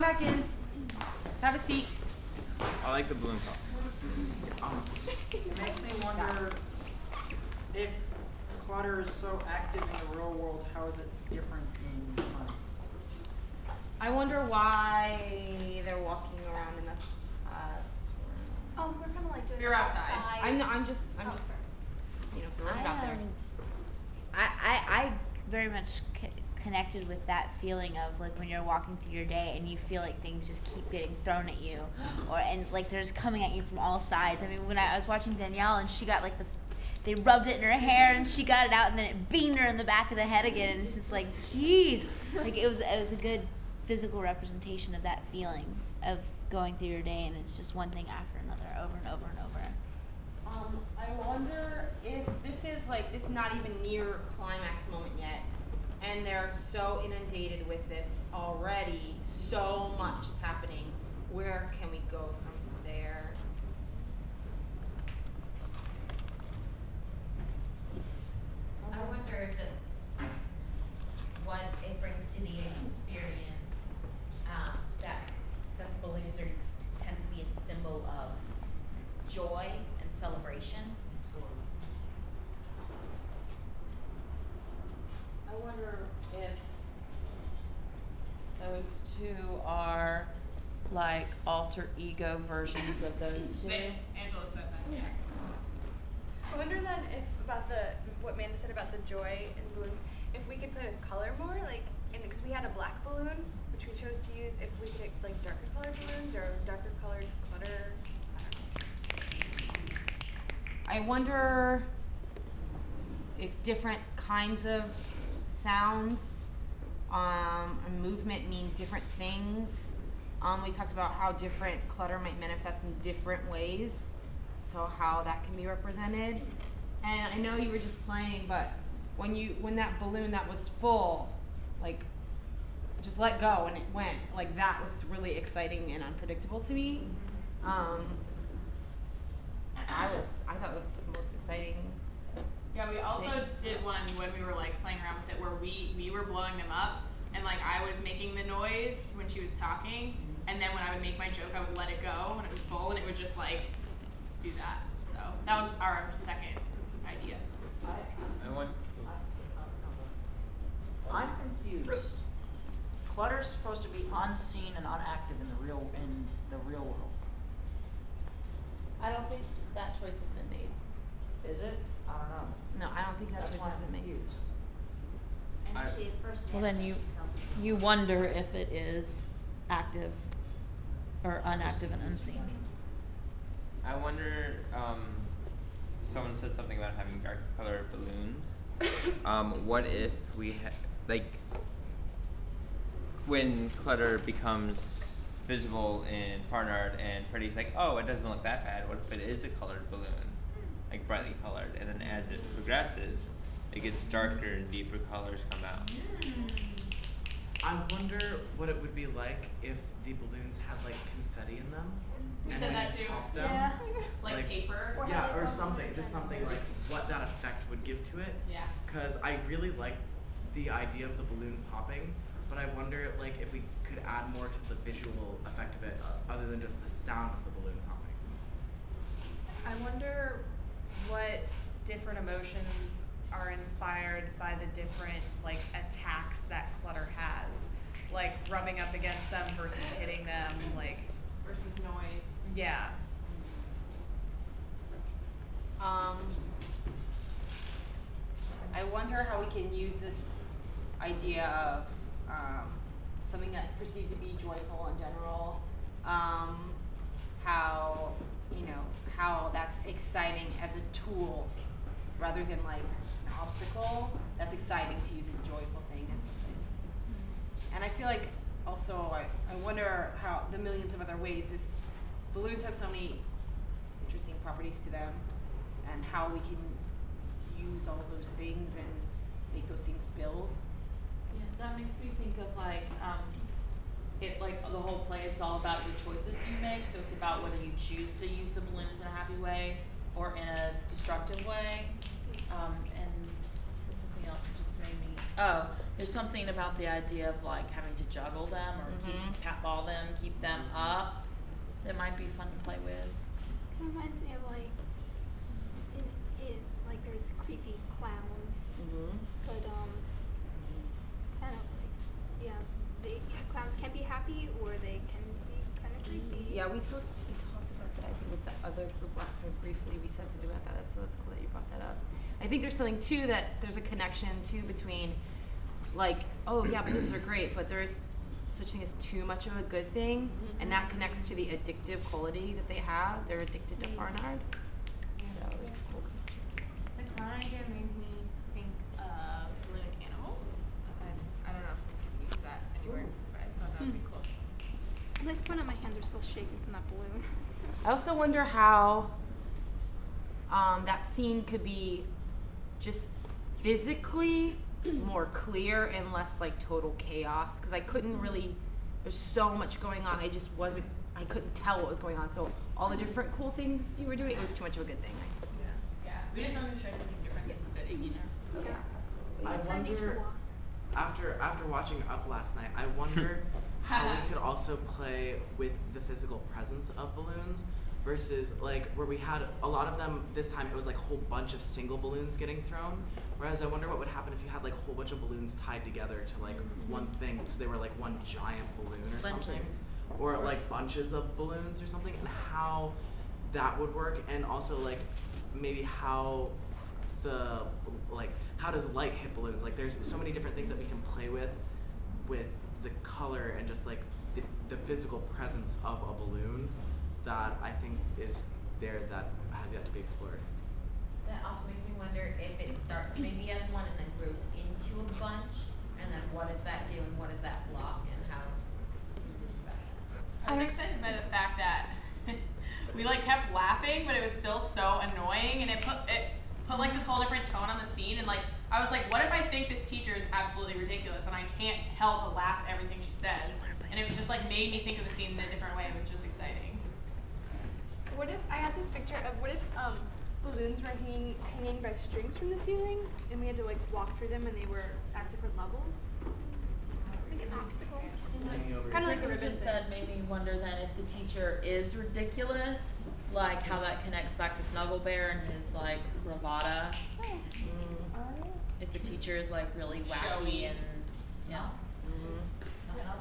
Back in. Have a seat. I like the balloon pop. It makes me wonder if clutter is so active in the real world, how is it different in fun? I wonder why they're walking around in the classroom. We're kind of like doing You're it outside. I'm just, throwing it out there. I very much connected with that feeling of like when you're walking through your day and you feel like things just keep getting thrown at you, and like they're just coming at you from all sides. I mean, when I was watching Danielle and she got like they rubbed it in her hair and she got it out and then it beamed her in the back of the head again, and it's just like, geez, like it was a good physical representation of that feeling of going through your day and it's just one thing after another, over and over and over. I wonder if this is not even near climax moment yet, and they're so inundated with this already, so much is happening. Where can we go from there? I wonder if what it brings to the experience, that since balloons tend to be a symbol of joy and celebration. I wonder if those two are like alter ego versions of those two. Angela said that. Yeah. I wonder then if about what Amanda said about the joy in balloons, if we could put a color more, like, because we had a black balloon, which we chose to use, if we could like darker colored balloons or darker colored clutter. I wonder if different kinds of sounds and movement mean different things. We talked about how different clutter might manifest in different ways, so how that can be represented. And I know you were just playing, but when that balloon that was full, like, just let go and it went, like, that was really exciting and unpredictable to me. I thought it was the most exciting. Yeah, we also did one when we were like playing around with it where we were blowing them up, and like I was making the noise when she was talking, and then when I would make my joke I would let it go when it was full, and it would just like do that. So that was our second idea. I'm confused. Clutter is supposed to be unseen and unactive in the real world. I don't think that choice has been made. Is it? I don't know. No, I don't think that choice has been made. Confused. And actually, at first, Well, then you wonder if it is active or unactive and unseen. I wonder, someone said something about having dark colored balloons. What if we when clutter becomes visible in Far Art and Freddie's like, oh, it doesn't look that bad, what if it is a colored balloon? Like brightly colored, and then as it progresses, it gets darker and deeper colors come out. I wonder what it would be like if the balloons had like confetti in them. We and said when that you too. pop them, Yeah. Like paper. Yeah, or something, just something like what that effect would give to it. Yeah. Because I really like the idea of the balloon popping, but I wonder like if we could add more to the visual effect of it, other than just the sound of the balloon popping. I wonder what different emotions are inspired by the different like attacks that clutter has, like rubbing up against them versus hitting them, like Versus noise. yeah. I wonder how we can use this idea of something that's perceived to be joyful in general, how that's exciting as a tool rather than like an obstacle. That's exciting to use a joyful thing as something. And I feel like also I wonder how the millions of other ways balloons have so many interesting properties to them, and how we can use all of those things and make those things build. Yeah, that makes me think of like the whole play is all about your choices you make, so it's about whether you choose to use the balloons in a happy way or in a destructive way. And something else that just made me there's something about the idea of like having to juggle them or pat ball them, keep them up, that might be fun to play with. It reminds me of like, in like there's creepy clowns, but I don't know, like, clowns can be happy or they can be kind of creepy. Yeah, we talked about that. I think with the other group last time briefly, we said something about that. So that's cool that you brought that up. I think there's something too that there's a connection too between, like, oh yeah, balloons are great, but there's such thing as too much of a good thing, and that connects to the addictive quality that they have. They're addicted to Farnard. So there's a cool connection. The clown idea made me think of balloon animals. I don't know if we can use that anywhere, but I thought that would be cool. I like the one on my hand, they're still shaking from that balloon. I also wonder how that scene could be just physically more clear and less like total chaos, because I couldn't really, there's so much going on, I couldn't tell what was going on. So all the different cool things you were doing, it was too much of a good thing. Yeah. We just wanted to try something different than sitting, you know? Yeah. I wonder, after watching Up last night, I wonder how we could also play with the physical presence of balloons versus like where we had a lot of them this time. It was like a whole bunch of single balloons getting thrown. Whereas I wonder what would happen if you had like a whole bunch of balloons tied together to like one thing, so they were like one giant balloon or something, or like bunches of balloons or something, and how that would work, and also like maybe how how does light hit balloons? Like there's so many different things that we can play with the color and just like the physical presence of a balloon that I think is there that has yet to be explored. That also makes me wonder if it starts maybe as one and then grows into a bunch, and then what does that do and what does that block and how? I was excited by the fact that we like kept laughing, but it was still so annoying, and it put like this whole different tone on the scene. And like I was like, what if I think this teacher is absolutely ridiculous and I can't help but laugh at everything she says? And it just like made me think of the scene in a different way, which was exciting. What if I had this picture of balloons were hanging by strings from the ceiling, and we had to like walk through them, and they were at different levels. Like an obstacle. Kind of like a What ribbon just thing. said made me wonder then if the teacher is ridiculous, like how that connects back to Snuggle Bear and his like bravada. If the teacher is like really wacky Showy. and yeah.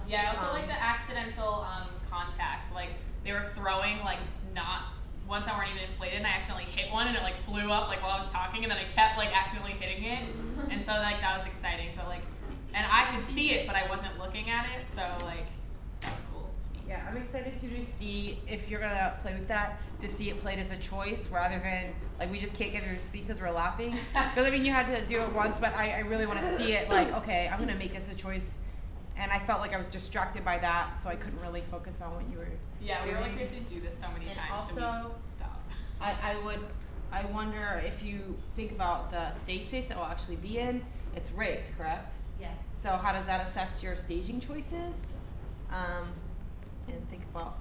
Yeah, I also like the accidental contact. Like they were throwing like not ones that weren't even inflated, and I accidentally hit one, and it like flew up like while I was talking, and then I kept like accidentally hitting it, and so like that was exciting. But like, and I could see it, but I wasn't looking at it, so like that was cool to me. Yeah, I'm excited to see if you're gonna play with that, to see it played as a choice rather than like we just can't get through the sleep because we're laughing. Because I mean, you had to do it once, but I really want to see it like, okay, I'm gonna make this a choice. And I felt like I was distracted by that, so I couldn't really focus on what you were Yeah, we doing. were like, we have to do this so many And times, so also, we stopped. I wonder if you think about the stage space that we'll actually be in, it's rigged, correct? Yes. So how does that affect your staging choices? And think about.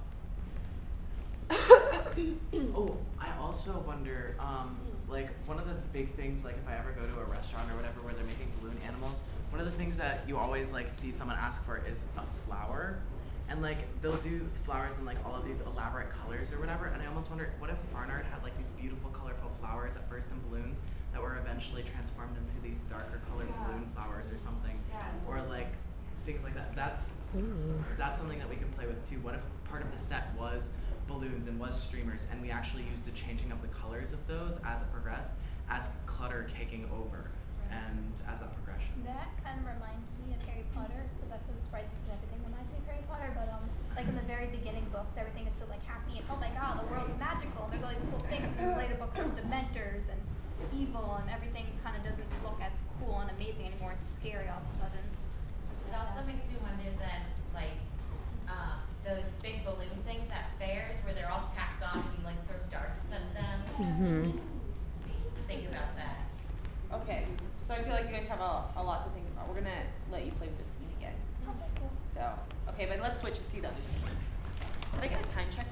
Oh, I also wonder, like one of the big things, like if I ever go to a restaurant or whatever where they're making balloon animals, one of the things that you always like see someone ask for is a flower. And like they'll do flowers in like all of these elaborate colors or whatever, and I almost wonder, what if Farnard had like these beautiful colorful flowers at first in balloons that were eventually transformed into these darker colored balloon flowers or something, or like things like that. That's something that we can play with too. What if part of the set was balloons and was streamers, and we actually used the changing of the colors of those as it progressed, as clutter taking over, and as that progression. That kind of reminds me of Harry Potter, but that's the spices and everything reminds me of Harry Potter, but like in the very beginning books, everything is so like happy and oh my god, the world's magical, and there's all these cool things, and in later books there's dementors and evil, and everything kind of doesn't look as cool and amazing anymore, it's scary all of a sudden. It also makes me wonder then, like, those big balloon things at fairs where they're all tacked on and you like throw darts at them. Think about that. Okay, so I feel like you guys have a lot to think about. We're gonna let you play with this scene again. Okay, cool. So, okay, but let's switch and see the others. Did I get a time check?